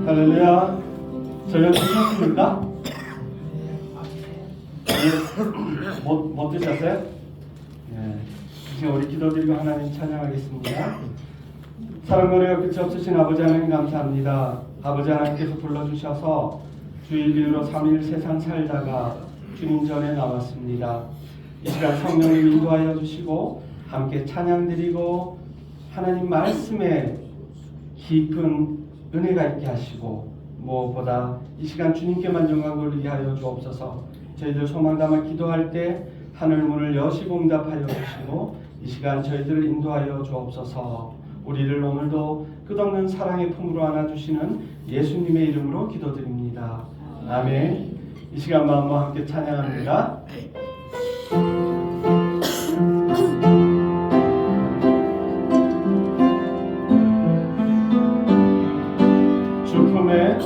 할렐루야. 저녁 드셨습니까? 못 드셨어요? 네. 이제 우리 기도드리고 하나님 찬양하겠습니다. 사랑과 은혜가 끝이 없으신 아버지 하나님 감사합니다. 아버지 하나님께서 불러주셔서 주일 이후로 3일 세상 살다가 주님 전에 나왔습니다. 이 시간 성령님 인도하여 주시고 함께 찬양드리고 하나님 말씀에 깊은 은혜가 있게 하시고 무엇보다 이 시간 주님께만 영광 돌리게 하여 주옵소서. 저희들 소망 담아 기도할 때 하늘 문을 여시고 응답하여 주시고 이 시간 저희들을 인도하여 주옵소서. 우리를 오늘도 끝없는 사랑의 품으로 안아주시는 예수님의 이름으로 기도드립니다. 아멘. 이 시간 마음과 함께 찬양합니다. 주품의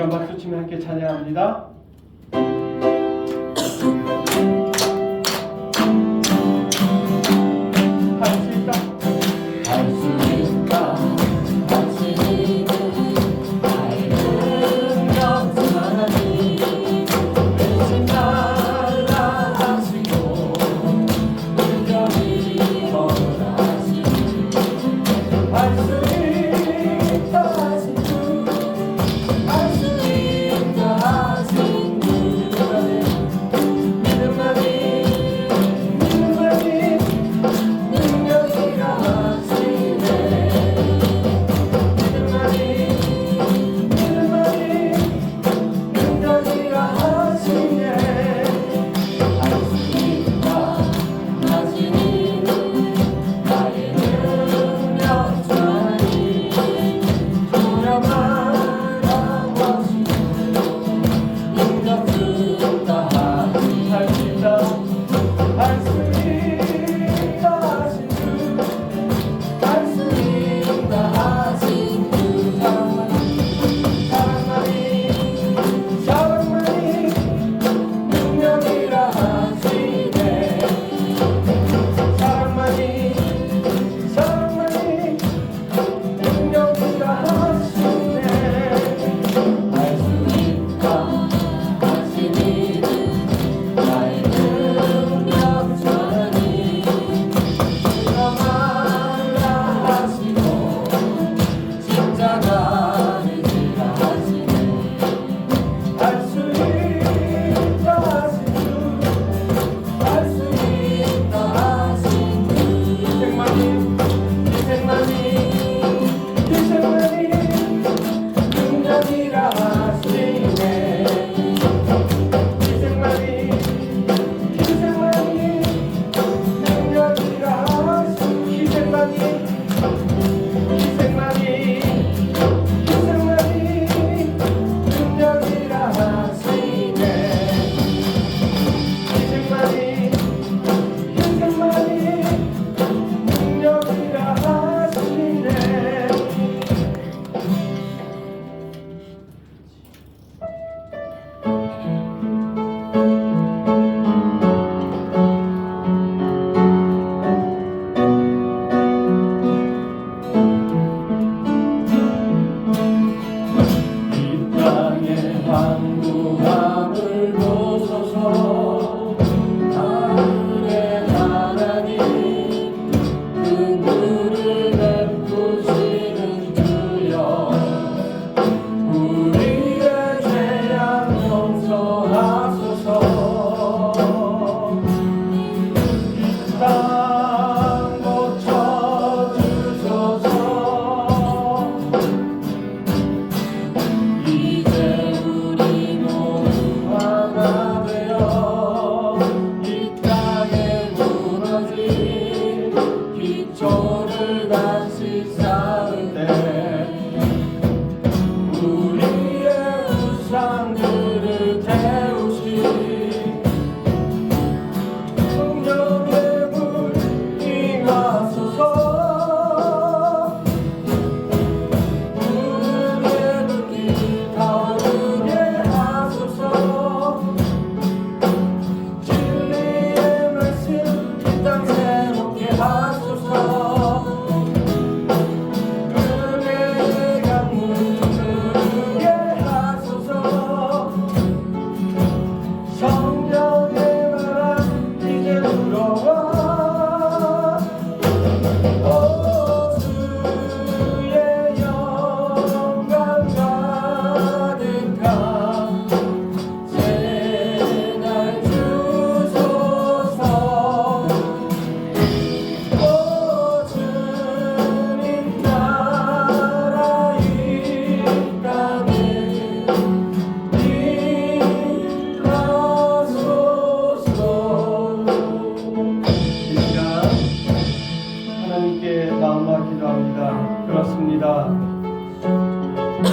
박수 치며 함께 찬양합니다. I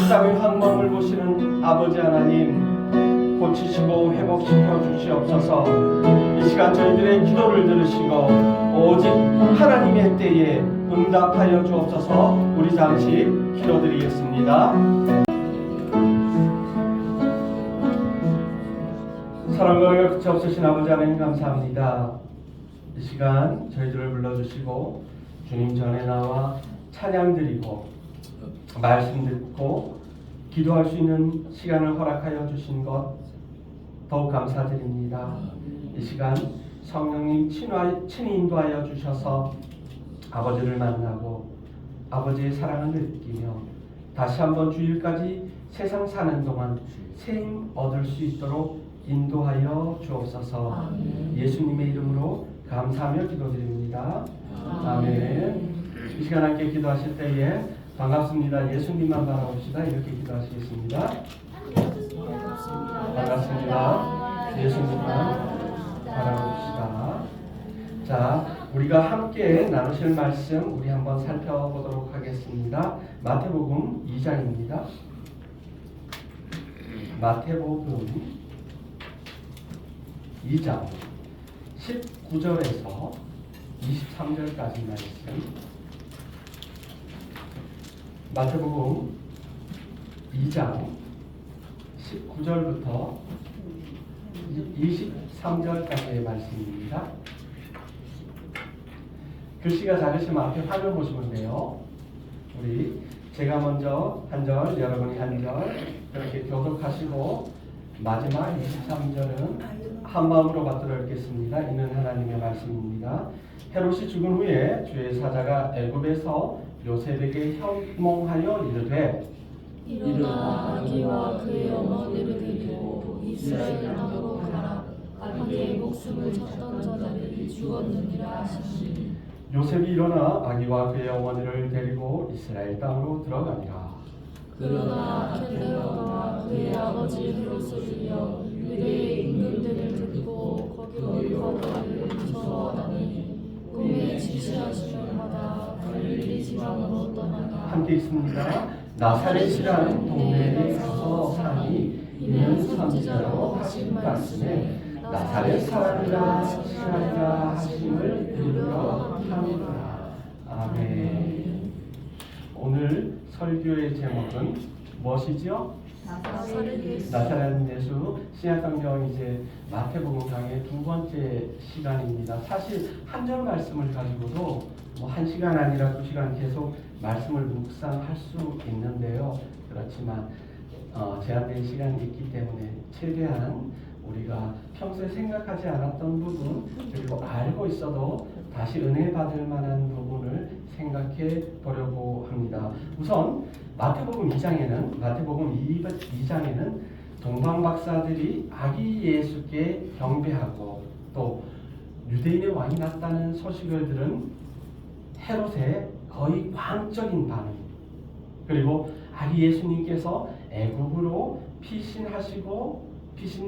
땅의 황망을 보시는 아버지 하나님, 고치시고 회복시켜 주시옵소서. 이 시간 저희들의 기도를 들으시고 오직 하나님의 때에 응답하여 주옵소서. 우리 잠시 기도드리겠습니다. 사랑과 끝이 없으신 아버지 하나님 감사합니다. 이 시간 저희들을 불러주시고 주님 전에 나와 찬양드리고 말씀 듣고 기도할 수 있는 시간을 허락하여 주신 것 더욱 감사드립니다. 이 시간 성령님 친히 인도하여 주셔서 아버지를 만나고 아버지의 사랑을 느끼며 다시 한번 주일까지 세상 사는 동안 새 힘 얻을 수 있도록 인도하여 주옵소서. 예수님의 이름으로 감사하며 기도드립니다. 아멘. 이 시간 함께 기도하실 때에 반갑습니다. 예수님만 바라봅시다. 이렇게 기도하시겠습니다. 반갑습니다. 예수님만 바라봅시다. 자, 우리가 함께 나누실 말씀 우리 한번 살펴보도록 하겠습니다. 마태복음 2장입니다. 마태복음 2장 19절에서 23절까지 말씀. 마태복음 2장 19절부터 23절까지의 말씀입니다. 글씨가 작으시면 앞에 화면 보시면 돼요. 제가 먼저 한 절, 여러분이 한 절 이렇게 교독하시고 마지막 23절은 한 마음으로 받들어 읽겠습니다. 이는 하나님의 말씀입니다. 헤롯이 죽은 후에 주의 사자가 애굽에서 요셉에게 현몽하여 이르되 일어나 아기와 그의 어머니를 데리고 이스라엘 땅으로 가라. 아기의 목숨을 찾던 자들이 죽었느니라 하시니 요셉이 일어나 아기와 그의 어머니를 데리고 이스라엘 땅으로 들어가니라. 그러나 아켈레오가 그의 아버지 헤롯을 이어 유대의 임금들을 듣고 거기로 거기를 무서워하니 꿈에 지시하심을 받아 갈릴리 지방으로 떠나가 함께 있습니다. 나사렛이라는 동네에 가서 사니 이는 선지자로 하신 말씀에 나사렛 사람이라 칭하리라 하심을 들으러 함이라. 아멘. 오늘 설교의 제목은 무엇이죠? 나사렛 예수. 신약성경 이제 마태복음 강의 두 번째 시간입니다. 사실 한 절 말씀을 가지고도 뭐 1시간 아니라 2시간 계속 말씀을 묵상할 수 있는데요. 그렇지만 제한된 시간이 있기 때문에 최대한 우리가 평소에 생각하지 않았던 부분, 그리고 알고 있어도 다시 은혜 받을 만한 부분을 생각해 보려고 합니다. 우선 마태복음 2장에는 동방박사들이 아기 예수께 경배하고 또 유대인의 왕이 났다는 소식을 들은 헤롯의 거의 광적인 반응, 그리고 아기 예수님께서 애굽으로 피신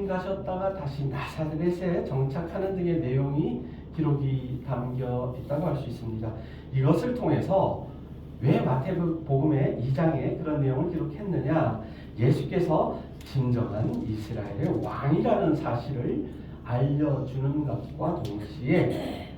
가셨다가 다시 나사렛에 정착하는 등의 내용이 기록이 담겨 있다고 할 수 있습니다. 이것을 통해서 왜 마태복음의 2장에 그런 내용을 기록했느냐? 예수께서 진정한 이스라엘의 왕이라는 사실을 알려주는 것과 동시에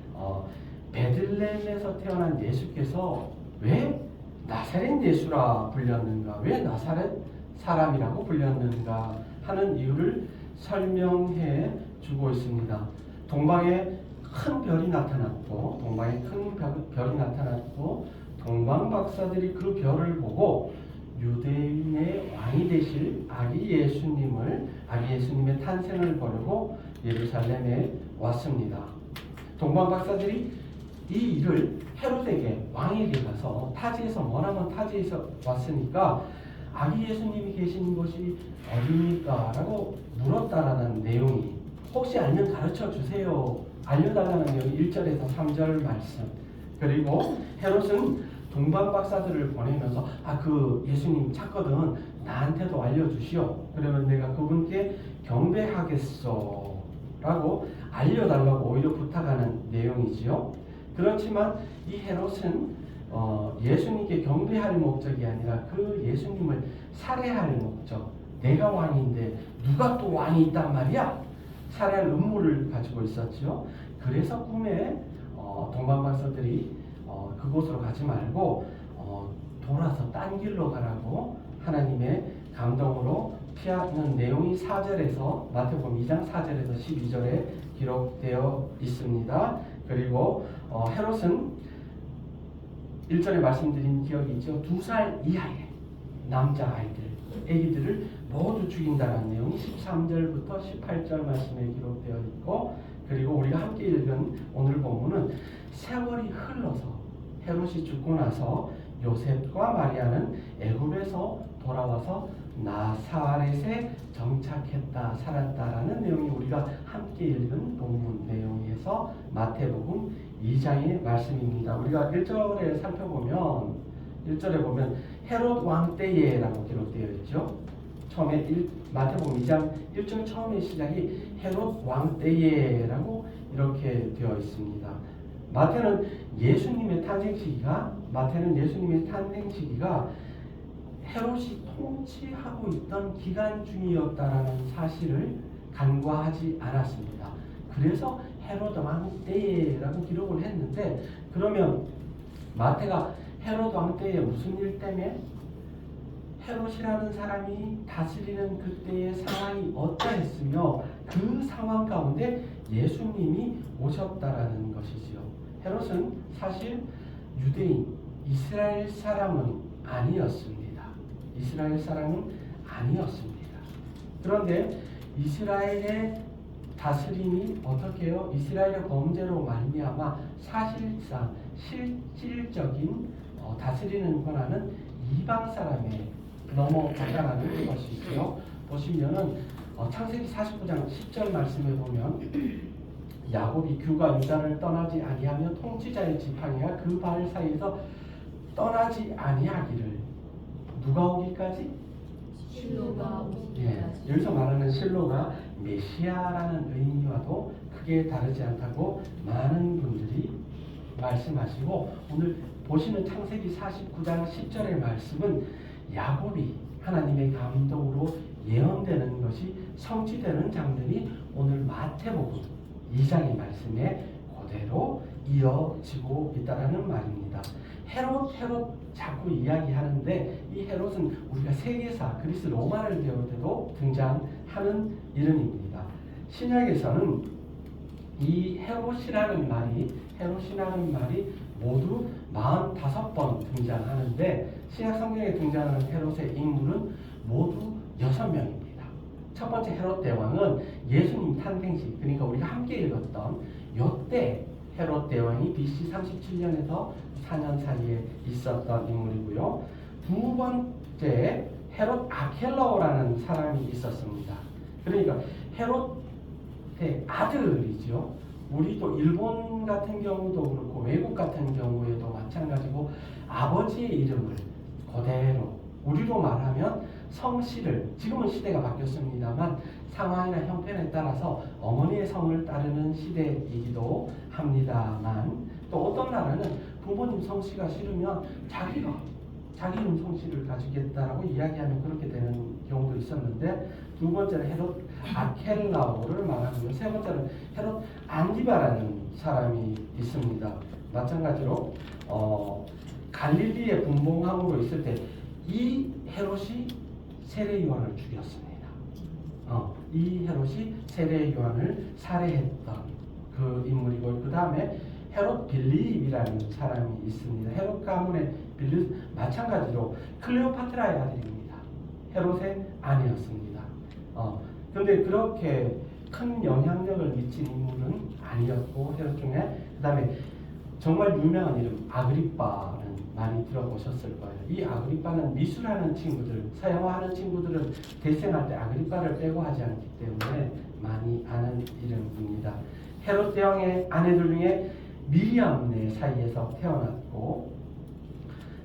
베들레헴에서 태어난 예수께서 왜 나사렛 예수라 불렸는가? 왜 나사렛 사람이라고 불렸는가? 하는 이유를 설명해 주고 있습니다. 동방에 큰 별이 나타났고 동방박사들이 그 별을 보고 유대인의 왕이 되실 아기 예수님의 탄생을 보려고 예루살렘에 왔습니다. 동방박사들이 이 일을 헤롯에게, 왕에게 가서 타지에서, 머나먼 타지에서 왔으니까 아기 예수님이 계신 곳이 어디입니까? 라고 물었다라는 내용이, 혹시 알면 가르쳐 주세요, 알려달라는 내용이 1절에서 3절 말씀. 그리고 헤롯은 동방박사들을 보내면서 그 예수님 찾거든, 나한테도 알려주시오. 그러면 내가 그분께 경배하겠소 라고 알려달라고 오히려 부탁하는 내용이지요. 그렇지만 이 헤롯은 예수님께 경배할 목적이 아니라 그 예수님을 살해할 목적. 내가 왕인데 누가 또 왕이 있단 말이야? 살해할 음모를 가지고 있었죠. 그래서 꿈에 동방박사들이 그곳으로 가지 말고 돌아서 딴 길로 가라고 하나님의 감동으로 피하는 내용이 4절에서 마태복음 2장 4절에서 12절에 기록되어 있습니다. 그리고 헤롯은 1절에 말씀드린 기억이 있죠. 2살 이하의 남자아이들, 애기들을 모두 죽인다는 내용이 13절부터 18절 말씀에 기록되어 있고, 그리고 우리가 함께 읽은 오늘 본문은 세월이 흘러서 헤롯이 죽고 나서 요셉과 마리아는 애굽에서 돌아와서 나사렛에 정착했다, 살았다라는 내용이 우리가 함께 읽은 본문 내용에서 마태복음 2장의 말씀입니다. 우리가 1절에 살펴보면 1절에 보면 헤롯 왕 때에라고 기록되어 있죠. 처음에 마태복음 2장 1절 처음의 시작이 헤롯 왕 때에라고 이렇게 되어 있습니다. 마태는 예수님의 탄생 시기가 헤롯이 통치하고 있던 기간 중이었다라는 사실을 간과하지 않았습니다. 그래서 헤롯 왕 때라고 기록을 했는데, 그러면 마태가 헤롯 왕 때에 무슨 일 때문에 헤롯이라는 사람이 다스리는 그때의 상황이 어떠했으며 그 상황 가운데 예수님이 오셨다라는 것이지요. 헤롯은 사실 유대인, 이스라엘 사람은 아니었습니다. 이스라엘 사람은 아니었습니다. 그런데 이스라엘의 다스림이 어떻게 해요? 이스라엘의 범죄로 말미암아 사실상 실질적인 다스리는 권한은 이방 사람에 넘어갔다는 것이고요. 보시면은 창세기 49장 10절 말씀에 보면 야곱이 규가 유다를 떠나지 아니하며 통치자의 지팡이가 그 발 사이에서 떠나지 아니하기를 누가 오기까지? 실로가 오기까지. 예, 여기서 말하는 실로가 메시아라는 의미와도 크게 다르지 않다고 많은 분들이 말씀하시고, 오늘 보시는 창세기 49장 10절의 말씀은 야곱이 하나님의 감동으로 예언되는 것이 성취되는 장면이 오늘 마태복음 2장의 말씀에 그대로 이어지고 있다는 말입니다. 헤롯 자꾸 이야기하는데, 이 헤롯은 우리가 세계사 그리스 로마를 배울 때도 등장하는 이름입니다. 신약에서는 이 헤롯이라는 말이 모두 45번 등장하는데, 신약 성경에 등장하는 헤롯의 인물은 모두 6명입니다. 첫 번째 헤롯 대왕은 예수님 탄생시, 그러니까 우리가 함께 읽었던 요때 헤롯 대왕이 BC 37년에서 4년 사이에 있었던 인물이고요. 두 번째 헤롯 아켈라오라는 사람이 있었습니다. 그러니까 헤롯의 아들이죠. 우리도 일본 같은 경우도 그렇고 외국 같은 경우에도 마찬가지고 아버지의 이름을 그대로, 우리로 말하면 성씨를, 지금은 시대가 바뀌었습니다만 상황이나 형편에 따라서 어머니의 성을 따르는 시대이기도 합니다만, 또 어떤 나라는 부모님 성씨가 싫으면 자기 이름 성씨를 가지겠다라고 이야기하면 그렇게 되는 경우도 있었는데, 두 번째는 헤롯 아켈라오를 말하고요. 세 번째는 헤롯 안디바라는 사람이 있습니다. 마찬가지로 갈릴리의 분봉함으로 있을 때 이 헤롯이 세례 요한을 죽였습니다. 이 헤롯이 세례 요한을 살해했던 그 인물이고, 그 다음에 헤롯 빌립이라는 사람이 있습니다. 헤롯 가문의 빌립, 마찬가지로 클레오파트라의 아들입니다. 헤롯의 아내였습니다. 그런데 그렇게 큰 영향력을 미친 인물은 아니었고, 헤롯 중에 그 다음에 정말 유명한 이름 아그리빠는 많이 들어보셨을 거예요. 이 아그리빠는 미술하는 친구들, 서양화하는 친구들은 대생할 때 아그리빠를 빼고 하지 않기 때문에 많이 아는 이름입니다. 헤롯 대왕의 아내들 중에 미리암네 사이에서 태어났고,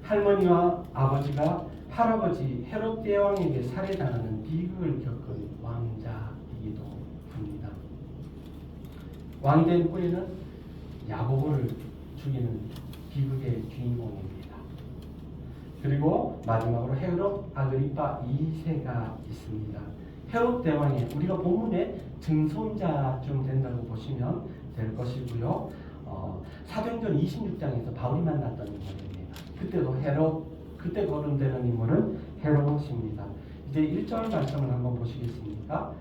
할머니와 아버지가 할아버지 헤롯 대왕에게 살해당하는 비극을 겪은 왕자이기도 합니다. 왕이 된 후에는 야고보를 죽이는 비극의 주인공입니다. 그리고 마지막으로 헤롯 아그리파 2세가 있습니다. 헤롯 대왕의 우리가 본문의 증손자쯤 된다고 보시면 될 것이고요. 사도행전 26장에서 바울이 만났던 인물입니다. 그때 거론되는 인물은 헤롯입니다. 이제 1절 말씀을 한번 보시겠습니까?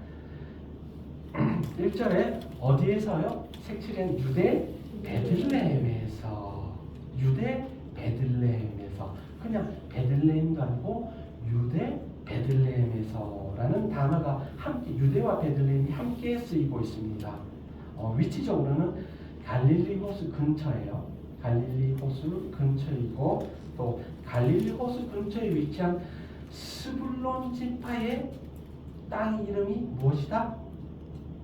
1절에 어디에서요? 색칠한 유대 베들레헴에서, 유대 베들레헴에서, 그냥 베들레헴도 아니고 유대 베들레헴에서라는 단어가 함께, 유대와 베들레헴이 함께 쓰이고 있습니다. 위치적으로는 갈릴리 호수 근처예요. 갈릴리 호수 근처이고, 또 갈릴리 호수 근처에 위치한 스불론 지파의 땅 이름이 무엇이다?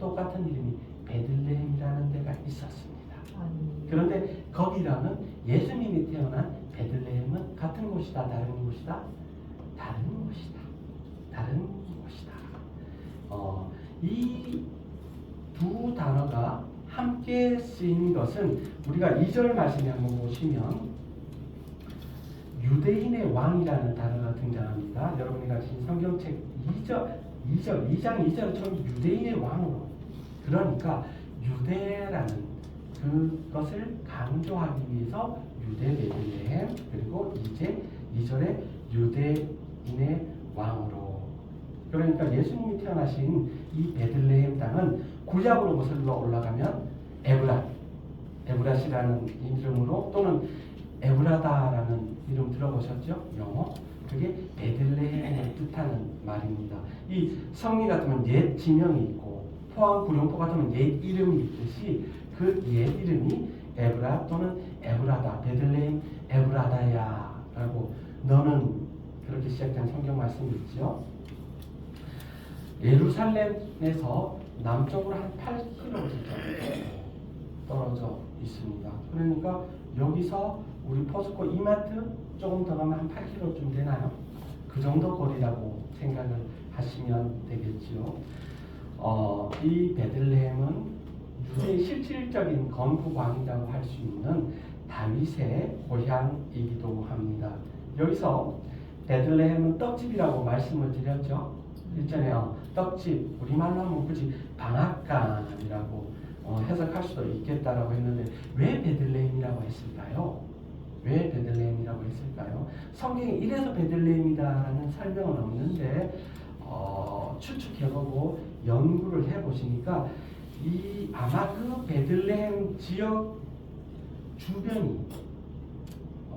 똑같은 이름이 베들레헴이라는 데가 있었습니다. 그런데 거기랑은 예수님이 태어난 베들레헴은 같은 곳이다, 다른 곳이다? 다른 곳이다. 다른 곳이다. 이 두 단어가 함께 쓰인 것은 우리가 2절 말씀에 한번 보시면 유대인의 왕이라는 단어가 등장합니다. 여러분이 가진 성경책 2장 2절처럼 유대인의 왕으로, 그러니까 유대라는 그것을 강조하기 위해서 유대 베들레헴, 그리고 이제 2절에 유대인의 왕으로, 그러니까 예수님이 태어나신 이 베들레헴 땅은 구약으로 거슬러 올라가면 에브랏이라는 이름으로, 또는 에브라다라는 이름 들어보셨죠? 영어. 그게 베들레헴을 뜻하는 말입니다. 이 성리 같으면 옛 지명이 있고, 포항 구룡포 같으면 옛 이름이 있듯이 그 옛 이름이 에브라 또는 에브라다, 베들레헴 에브라다야 라고, 너는, 그렇게 시작된 성경 말씀이 있죠. 예루살렘에서 남쪽으로 한 8km 떨어져 있습니다. 그러니까 여기서 우리 포스코 이마트 조금 더 가면 한 8km쯤 되나요? 그 정도 거리라고 생각을 하시면 되겠죠. 이 베들레헴은 유대의 실질적인 건국왕이라고 할 수 있는 다윗의 고향이기도 합니다. 여기서 베들레헴은 떡집이라고 말씀을 드렸죠. 있잖아요. 떡집, 우리말로 하면 굳이 방앗간이라고 해석할 수도 있겠다라고 했는데, 왜 베들레헴이라고 했을까요? 왜 베들레헴이라고 했을까요? 성경에 이래서 베들레헴이다라는 설명은 없는데, 추측해보고 연구를 해보시니까 아마 그 베들레헴 지역 주변이,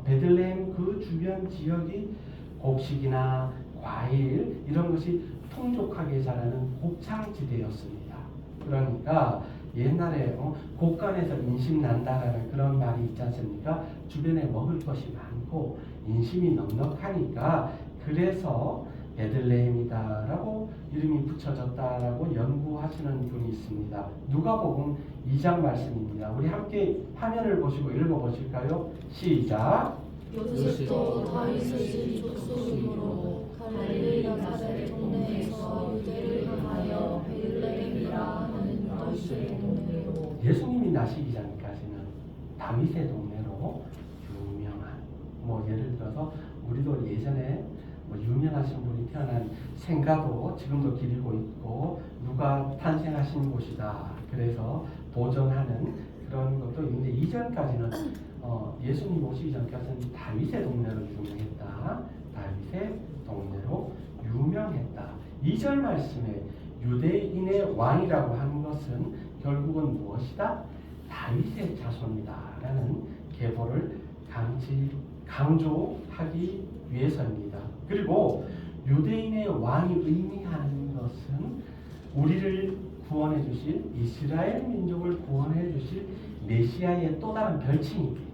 베들레헴 그 주변 지역이 곡식이나 과일 이런 것이 풍족하게 자라는 곡창지대였습니다. 그러니까 옛날에 곡간에서 인심 난다라는 그런 말이 있지 않습니까? 주변에 먹을 것이 많고 인심이 넉넉하니까 그래서 베들레헴이다라고 이름이 붙여졌다라고 연구하시는 분이 있습니다. 누가복음 2장 말씀입니다. 우리 함께 화면을 보시고 읽어보실까요? 시작. 요셉도 다윗의 집 족속이므로 갈릴리 나사렛 동네에서 유대를 향하여 베들레헴이라 하는 다윗의 동네로. 예수님이 나시기 전까지는 다윗의 동네로 유명한, 예를 들어서 우리도 예전에 유명하신 분이 태어난 생가도 지금도 기리고 있고, 누가 탄생하신 곳이다 그래서 보존하는 그런 것도 있는데, 이전까지는 예수님 오시기 전까지는 다윗의 동네로 유명했다. 다윗의 동네로 유명했다. 2절 말씀에 유대인의 왕이라고 하는 것은 결국은 무엇이다? 다윗의 자손이다라는 계보를 강조하기 위해서입니다. 그리고 유대인의 왕이 의미하는 것은 우리를 구원해 주실, 이스라엘 민족을 구원해 주실 메시아의 또 다른 별칭입니다.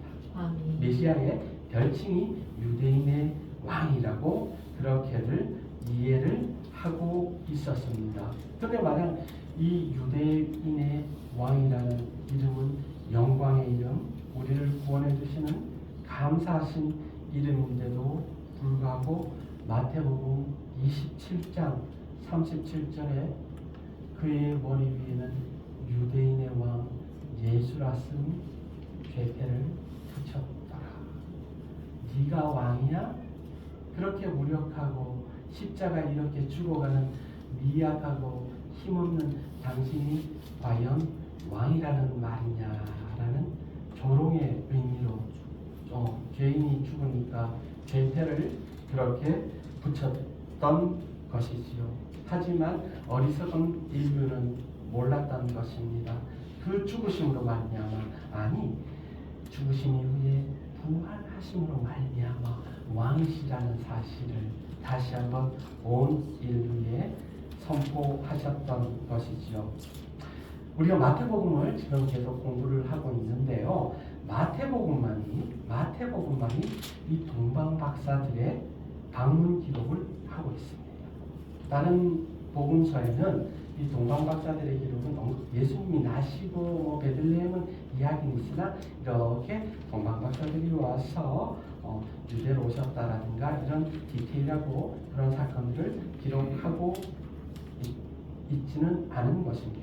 메시아의 별칭이 유대인의 왕이라고 그렇게들 이해를 하고 있었습니다. 그런데 만약 이 유대인의 왕이라는 이름은 영광의 이름, 우리를 구원해 주시는 감사하신 이름인데도 불구하고 마태복음 27장 37절에 그의 머리 위에는 유대인의 왕 예수라 쓴 궤패를 붙였더라. 네가 왕이야? 그렇게 무력하고 십자가 이렇게 죽어가는 미약하고 힘없는 당신이 과연 왕이라는 말이냐라는 조롱의 의미로 죄인이 죽으니까 죄패를 그렇게 붙였던 것이지요. 하지만 어리석은 인류는 몰랐던 것입니다. 그 죽으심으로 말미암아, 아니 죽으심 이후에 부활하심으로 말미암아 왕이시라는 사실을 다시 한번 온 인류에 선포하셨던 것이지요. 우리가 마태복음을 지금 계속 공부를 하고 있는데요. 마태복음만이 이 동방 박사들의 방문 기록을 하고 있습니다. 다른 복음서에는 이 동방 박사들의 기록은 예수님이 나시고 베들레헴은 이야기는 있으나 이렇게 동방 박사들이 와서 유대로 오셨다라든가 이런 디테일하고 그런 사건들을 기록하고 있지는 않은 것입니다.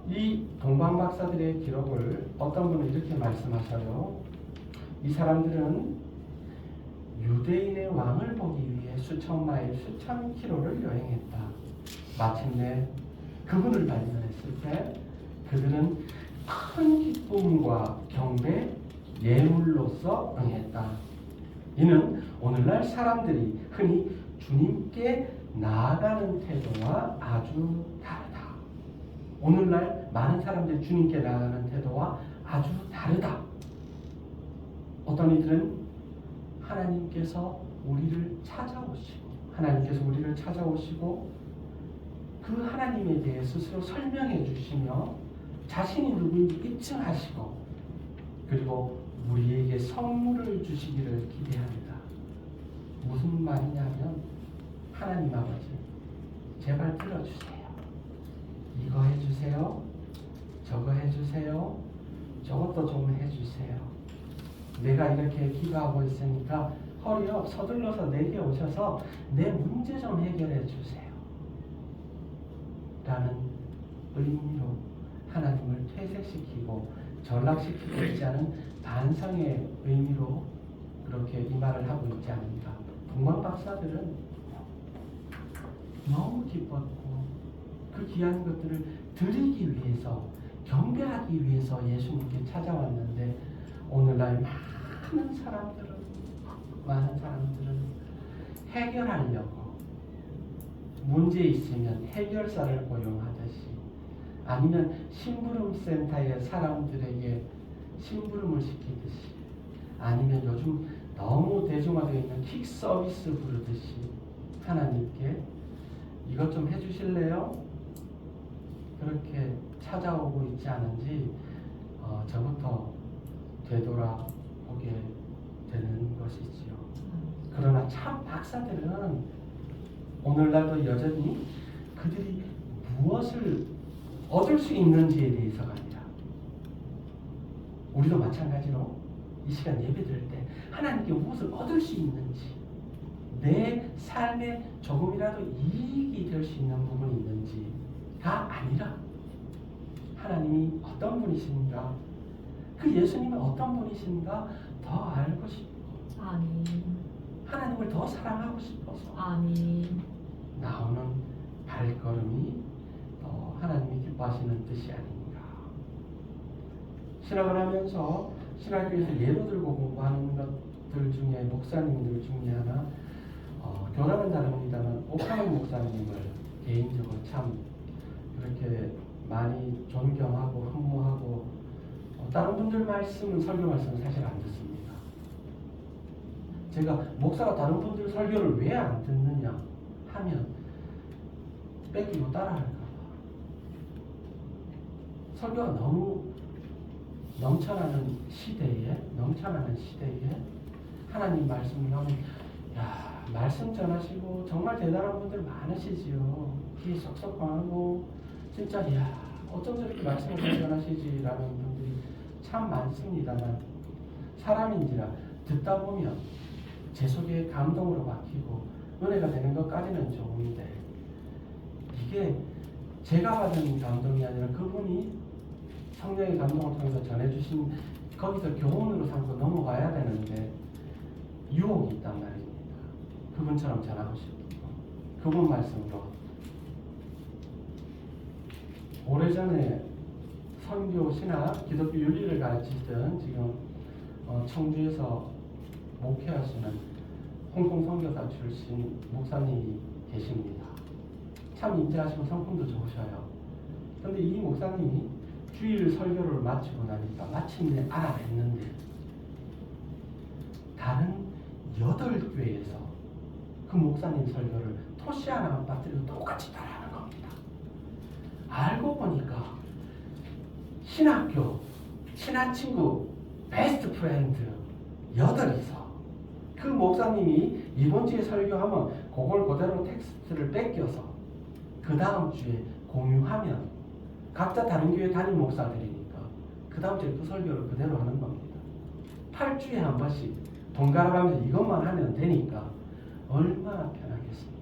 이 동방 박사들의 기록을 어떤 분은 이렇게 말씀하셔요. 이 사람들은 유대인의 왕을 보기 위해 수천 마일, 수천 킬로를 여행했다. 마침내 그분을 발견했을 때 그들은 큰 기쁨과 경배, 예물로서 응했다. 이는 오늘날 사람들이 흔히 주님께 나아가는 태도와 아주 다르다. 오늘날 많은 사람들이 주님께 나아가는 태도와 아주 다르다. 어떤 이들은 하나님께서 우리를 찾아오시고 그 하나님에 대해 스스로 설명해 주시며 자신이 누구인지 입증하시고 그리고 우리에게 선물을 주시기를 기대합니다. 무슨 말이냐면 하나님 아버지 제발 들어주세요. 이거 해주세요. 저거 해주세요. 저것도 좀 해주세요. 내가 이렇게 기도하고 있으니까 허리업 서둘러서 내게 오셔서 내 문제 좀 해결해 주세요. 라는 의미로 하나님을 퇴색시키고 전락시키고 있지 않은 반성의 의미로 그렇게 이 말을 하고 있지 않은가. 동방 박사들은 너무 기뻤고 그 귀한 것들을 드리기 위해서 경배하기 위해서 예수님께 찾아왔는데 오늘날 많은 사람들은 해결하려고 문제 있으면 해결사를 고용하듯이 아니면 심부름센터에 사람들에게 심부름을 시키듯이 아니면 요즘 너무 대중화되어 있는 킥 서비스 부르듯이 하나님께 이것 좀 해주실래요? 그렇게 찾아오고 있지 않은지 저부터 되돌아보게 되는 것이지요. 그러나 참 박사들은 오늘날도 여전히 그들이 무엇을 얻을 수 있는지에 대해서가 아니라 우리도 마찬가지로 이 시간 예배 드릴 때 하나님께 무엇을 얻을 수 있는지 내 삶에 조금이라도 이익이 될 수 있는 부분이 있는지가 아니라 하나님이 어떤 분이신가 그 예수님은 어떤 분이신가 더 알고 싶고 아멘. 하나님을 더 사랑하고 싶어서 아멘. 나오는 발걸음이 더 하나님이 기뻐하시는 뜻이 아닌가. 신학을 하면서 신학교에서 예로 들고 공부하는 것들 중에 목사님들 중에 하나 교단은 다릅니다만 옥하는 목사님을 개인적으로 참 그렇게 많이 존경하고 흠모하고 다른 분들 말씀은 설교 말씀은 사실 안 듣습니다. 제가 목사가 다른 분들 설교를 왜 안 듣느냐 하면 뺏기고 따라할까 봐. 설교가 너무 넘쳐나는 시대에 하나님 말씀을 하면 말씀 전하시고 정말 대단한 분들 많으시지요. 귀 쏙쏙하고 진짜 어쩜 저렇게 말씀을 전하시지라는 분들이 참 많습니다만 사람인지라 듣다 보면 제 속에 감동으로 박히고 은혜가 되는 것까지는 좋은데 이게 제가 받은 감동이 아니라 그분이 성령의 감동을 통해서 전해주신 거기서 교훈으로 삼고 넘어가야 되는데 유혹이 있단 말입니다. 그분처럼 전하고 싶고 그분 말씀으로 오래전에 선교, 신학, 기독교 윤리를 가르치던 지금 청주에서 목회하시는 홍콩 선교사 출신 목사님이 계십니다. 참 인자하시고 성품도 좋으셔요. 그런데 이 목사님이 주일 설교를 마치고 나니까 마침내 알아냈는데 다른 8교회에서 그 목사님 설교를 토시 하나 빠뜨리고 똑같이 따라하는 겁니다. 알고 보니까 신학교, 친한 친구, 베스트 프렌드 8이서 그 목사님이 이번 주에 설교하면 그걸 그대로 텍스트를 뺏겨서 그 다음 주에 공유하면 각자 다른 교회 담임 목사들이니까 그 다음 주에 그 설교를 그대로 하는 겁니다. 8주에 한 번씩 번갈아가면서 이것만 하면 되니까 얼마나 편하겠습니까?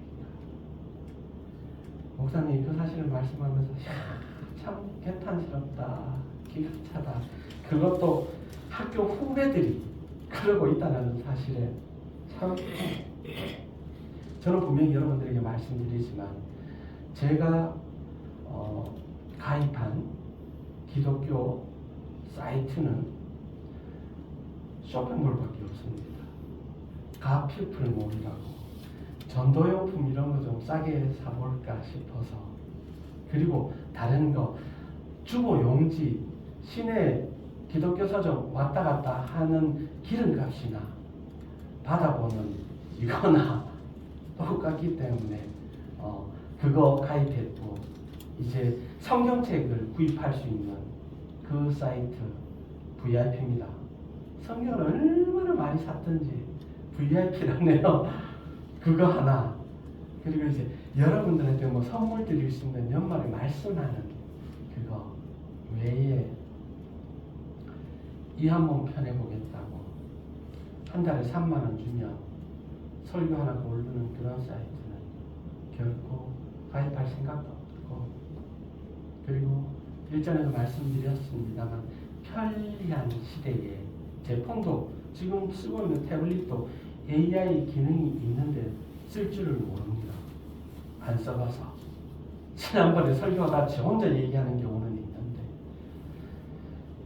목사님이 그 사실을 말씀하면서 참 개탄스럽다, 기가 차다. 그것도 학교 후배들이 그러고 있다는 사실에 참 저는 분명히 여러분들에게 말씀드리지만 제가 가입한 기독교 사이트는 쇼핑몰밖에 없습니다. 가피플몰이라고 전도용품 이런 거 좀 싸게 사볼까 싶어서 그리고 다른 거 주보용지 시내 기독교 서점 왔다 갔다 하는 기름값이나 받아보는 이거나 똑같기 때문에 그거 가입했고 이제 성경책을 구입할 수 있는 그 사이트 VIP입니다. 성경을 얼마나 많이 샀든지 VIP라네요. 그거 하나 그리고 이제 여러분들한테 뭐 선물 드릴 수 있는 연말에 말씀하는 그거 외에 이 한번 편해보겠다고 한 달에 3만 원 주면 설교 하나 고르는 그런 사이트는 결코 가입할 생각도 없고 그리고 일전에도 말씀드렸습니다만 편리한 시대에 제 폰도 지금 쓰고 있는 태블릿도 AI 기능이 있는데 쓸 줄을 모릅니다. 안 써봐서 지난번에 설교하다 저 혼자 얘기하는 경우는 있는데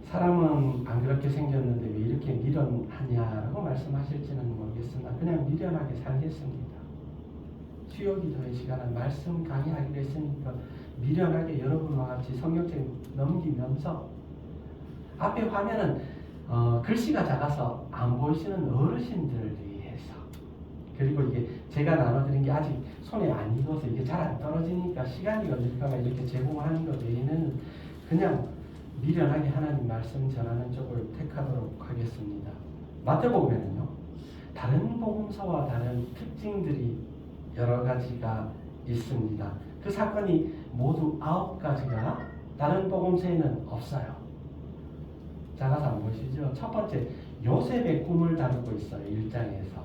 사람은 안 그렇게 생겼는데 왜 이렇게 미련하냐라고 말씀하실지는 모르겠으나 그냥 미련하게 살겠습니다. 수요기도의 시간은 말씀 강의하기로 했으니까 미련하게 여러분과 같이 성경책 넘기면서 앞에 화면은 글씨가 작아서 안 보이시는 어르신들을 위해서 그리고 이게 제가 나눠드린 게 아직 손에 안 익어서 이게 잘 안 떨어지니까 시간이 걸릴까봐 이렇게 제공하는 것 외에는 그냥 미련하게 하나님 말씀 전하는 쪽을 택하도록 하겠습니다. 마태복음에는요 다른 복음서와 다른 특징들이 여러 가지가 있습니다. 그 사건이 모두 9가지가 다른 복음서에는 없어요. 작아서 안 보시죠? 첫 번째 요셉의 꿈을 다루고 있어요. 1장에서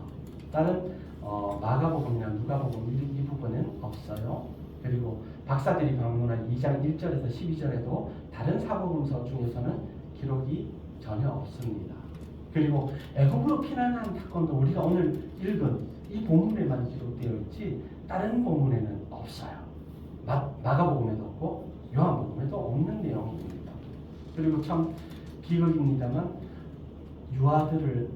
다른 마가복음이나 누가복음 이 부분은 없어요. 그리고 박사들이 방문한 2장 1절에서 12절에도 다른 사복음서 중에서는 기록이 전혀 없습니다. 그리고 애굽으로 피난한 사건도 우리가 오늘 읽은 이 본문에만 기록되어 있지 다른 본문에는 없어요. 마가복음에도 없고 요한복음에도 없는 내용입니다. 그리고 참 비극입니다만 유아들을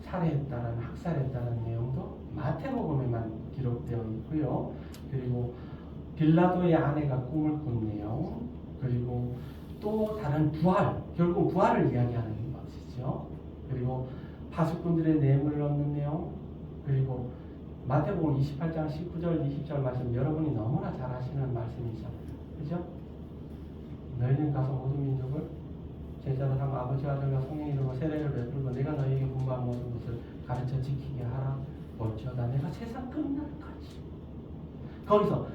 살해했다는 학살했다는 내용도 마태복음에만 기록되어 있고요. 그리고 빌라도의 아내가 꿈을 꾼 내용 그리고 또 다른 부활 결국 부활을 이야기하는 것이죠. 그리고 파수꾼들의 뇌물을 얻는 내용 그리고 마태복음 28장 19절 20절 말씀 여러분이 너무나 잘 아시는 말씀이잖아요. 그죠? 너희는 가서 모든 민족을 제자로 삼아 아버지 아들과 성령 이름으로 세례를 베풀고 내가 너희에게 분부한 모든 것을 가르쳐 지키게 하라. 볼지어다 내가 세상 끝날까지. 거기서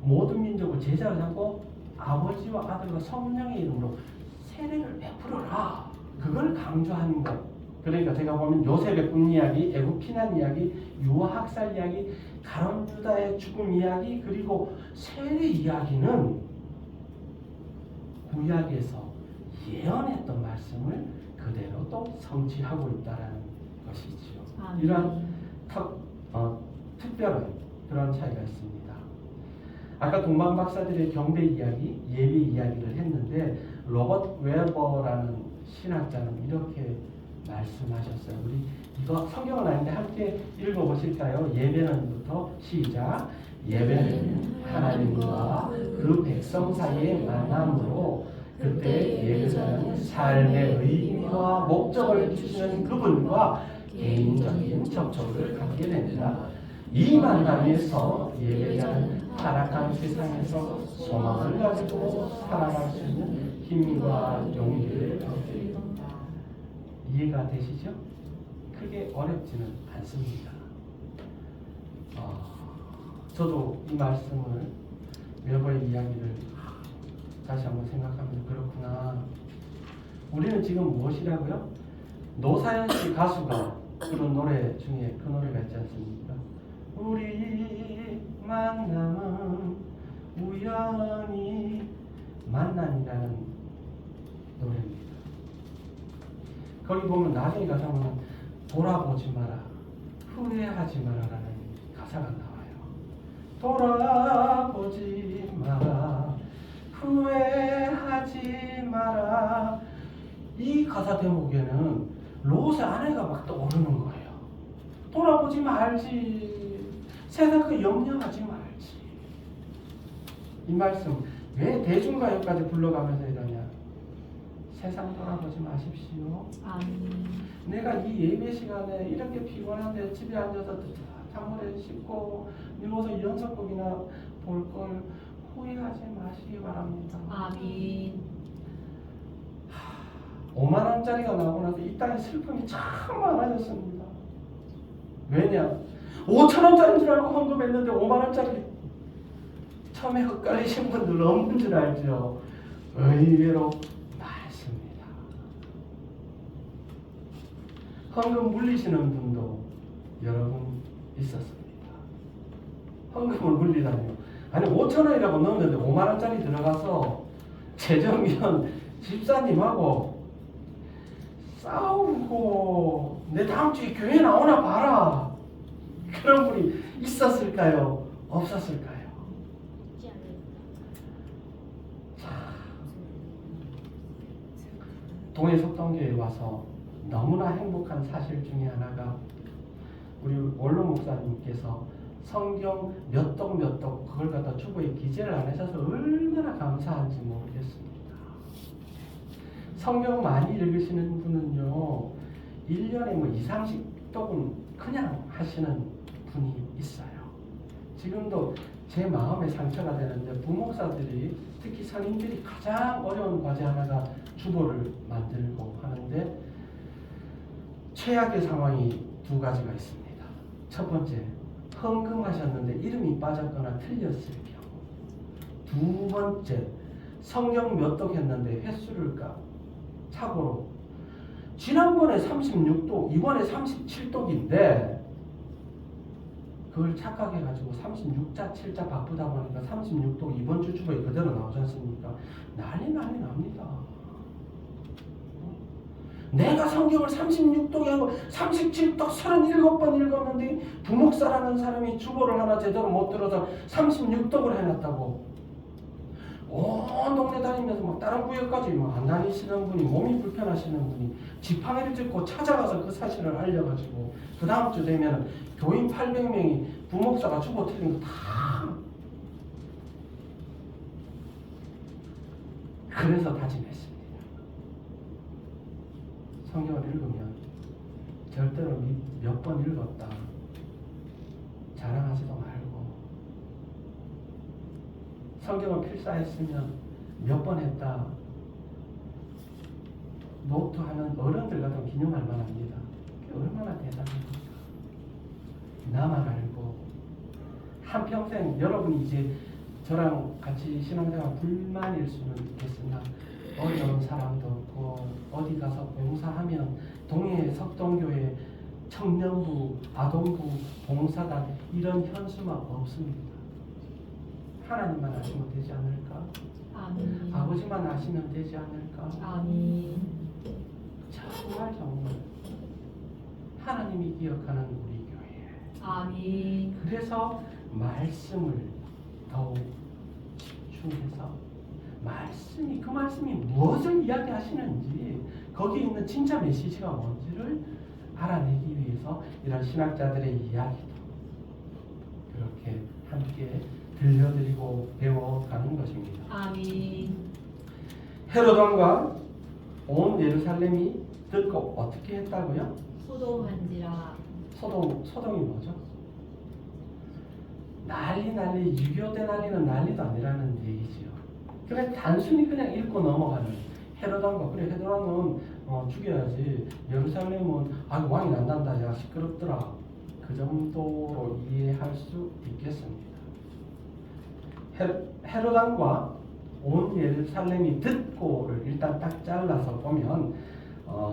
모든 민족을 제자로 삼고 아버지와 아들과 성령의 이름으로 세례를 베풀어라. 그걸 강조하는 것. 그러니까 제가 보면 요셉의 꿈 이야기, 애굽 피난 이야기, 유아 학살 이야기, 가룟 유다의 죽음 이야기, 그리고 세례 이야기는 구약에서 예언했던 말씀을 그대로 또 성취하고 있다는 것이지요. 아멘. 이런 특별한 그런 차이가 있습니다. 아까 동방 박사들의 경배 이야기, 예배 이야기를 했는데 로버트 웨버라는 신학자는 이렇게 말씀하셨어요. 우리 이거 성경은 아닌데 함께 읽어보실까요? 예배는부터 시작. 예배는 하나님과 그 백성 사이의 만남으로 그때 예배자는 삶의 의미와 목적을 주시는 그분과 개인적인 접촉을 갖게 됩니다. 이 만남에서 예배자는 타락한 세상에서 소망을 가지고 살아갈 수 있는 힘과 용기를 얻게 됩니다. 이해가 되시죠? 크게 어렵지는 않습니다. 저도 이 말씀을 웨버의 이야기를 다시 한번 생각하면 그렇구나. 우리는 지금 무엇이라고요? 노사연 씨 가수가 부른 노래 중에 그 노래가 있지 않습니까? 우리 만남은 우연히 만남이라는 노래입니다. 거기 보면 나중에 가서 보면 돌아보지 마라, 후회하지 마라라는 가사가 나와요. 돌아보지 마라, 후회하지 마라. 이 가사 대목에는 롯의 아내가 막 떠오르는 거예요. 돌아보지 말지, 세상 그 염려하지 말지. 이 말씀 왜 대중가요까지 불러가면서 이러냐? 세상 돌아보지 마십시오. 내가 이 예배 시간에 이렇게 피곤한데 집에 앉아서 찬물에 씻고 누워서 연속곡이나 볼 걸 후회하지 마시기 바랍니다. 아멘. 5만 원짜리가 나오고 나서 이 땅에 슬픔이 참 많아졌습니다. 왜냐? 5천 원짜리인 줄 알고 헌금했는데 5만 원짜리 처음에 헷갈리신 분들 없는 줄 알죠? 의외로 많습니다. 헌금 물리시는 분도 여러분 있었습니다. 헌금을 물리다니요. 아니 5천 원이라고 넣었는데 5만 원짜리 들어가서 재정위원 집사님하고 싸우고 내 다음 주에 교회 나오나 봐라. 그런 분이 있었을까요? 없었을까요? 동해석동교에 와서 너무나 행복한 사실 중에 하나가 우리 원로 목사님께서 성경 몇 독 몇 독 그걸 갖다 주보에 기재를 안 하셔서 얼마나 감사한지 모르겠습니다. 성경 많이 읽으시는 분은요 1년에 뭐 2, 30독은 그냥 하시는 분이 있어요. 지금도 제 마음에 상처가 되는데 부목사들이 특히 선임들이 가장 어려운 과제 하나가 주보를 만들고 하는데 최악의 상황이 두 가지가 있습니다. 첫 번째, 헌금하셨는데 이름이 빠졌거나 틀렸을 경우. 두 번째, 성경 몇 독 했는데 횟수를 착오로 지난번에 36독, 이번에 37독인데 그걸 착각해가지고 36자, 7자 바쁘다 보니까 36독 이번 주 주보에 그대로 나오지 않습니까? 난리 납니다. 내가 성경을 36독에 하고 37독 37번 읽었는데 부목사라는 사람이 주보를 하나 제대로 못 들어서 36독을 해놨다고. 온 동네 다니면서 막 다른 구역까지 막 안 다니시는 분이, 몸이 불편하시는 분이 지팡이를 짚고 찾아가서 그 사실을 알려가지고 그 다음 주 되면 교인 800명이 부목사가 주보 틀린 거 다 그래서 다짐했습니다. 성경을 읽으면 절대로 몇 번 읽었다 자랑하지도 말고, 성경을 필사했으면 몇 번 했다 노트하는 어른들 같은 기념할 만합니다. 얼마나 대단합니까? 나만 알고 한평생 여러분이 이제 저랑 같이 신앙생활 불만일 수는 있겠으나 어려운 사람도 없고 어디 가서 봉사하면 동해 석동교회 청년부, 아동부, 봉사단 이런 현수막 없습니다. 하나님만 아시면 되지 않을까? 아멘. 아버지만 아시면 되지 않을까? 아멘. 정말 하나님이 기억하는 우리 교회. 아멘. 그래서 말씀을 더욱 집중해서 그 말씀이 무엇을 이야기하시는지 거기에 있는 진짜 메시지가 뭔지를 알아내기 위해서 이런 신학자들의 이야기도 그렇게 함께 들려드리고 배워가는 것입니다. 아멘. 헤롯 왕과 온 예루살렘이 듣고 어떻게 했다고요? 소동한지라. 소동이 뭐죠? 난리 6.25때 난리는 난리도 아니라는 얘기지요. 그래 단순히 그냥 읽고 넘어가는 헤롯 왕과 그래 헤롯 왕은 죽여야지 예루살렘은 왕이 난단다 야 시끄럽더라 그 정도로 이해할 수 있겠습니다. 헤롯 왕과 온 예루살렘이 듣고를 일단 딱 잘라서 보면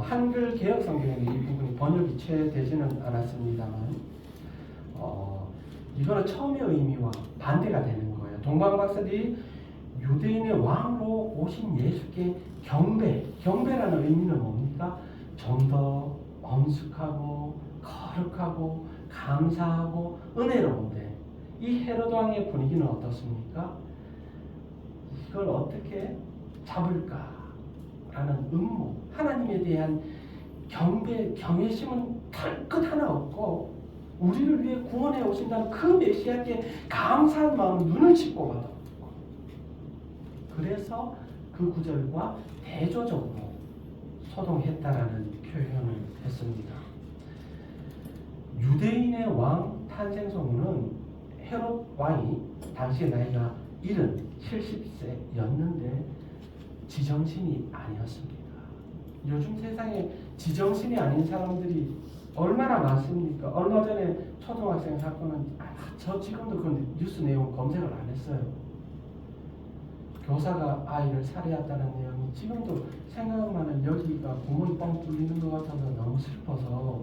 한글 개혁 성경에 이 부분이 번역이 채되지는 않았습니다만 이거는 처음의 의미와 반대가 되는 거예요. 동방박사들이 유대인의 왕으로 오신 예수께 경배라는 의미는 뭡니까? 좀 더 엄숙하고 거룩하고 감사하고 은혜로운데 이 헤롯 왕의 분위기는 어떻습니까? 이걸 어떻게 잡을까라는 음모, 하나님에 대한 경외심은 털끝 하나 없고 우리를 위해 구원해 오신다는 그 메시아께 감사한 마음 눈을 찢고 받았고 그래서 그 구절과 대조적으로 소동했다라는 표현을 했습니다. 유대인의 왕 탄생 소문은 헤롯 왕이 당시의 나이가 70세였는데 지정신이 아니었습니다. 요즘 세상에 지정신이 아닌 사람들이 얼마나 많습니까? 얼마 전에 초등학생 사건은 저 지금도 그 뉴스 내용 검색을 안 했어요. 교사가 아이를 살해했다는 내용이 지금도 생각만은 여기가 구멍이 뻥 뚫리는 것 같아서 너무 슬퍼서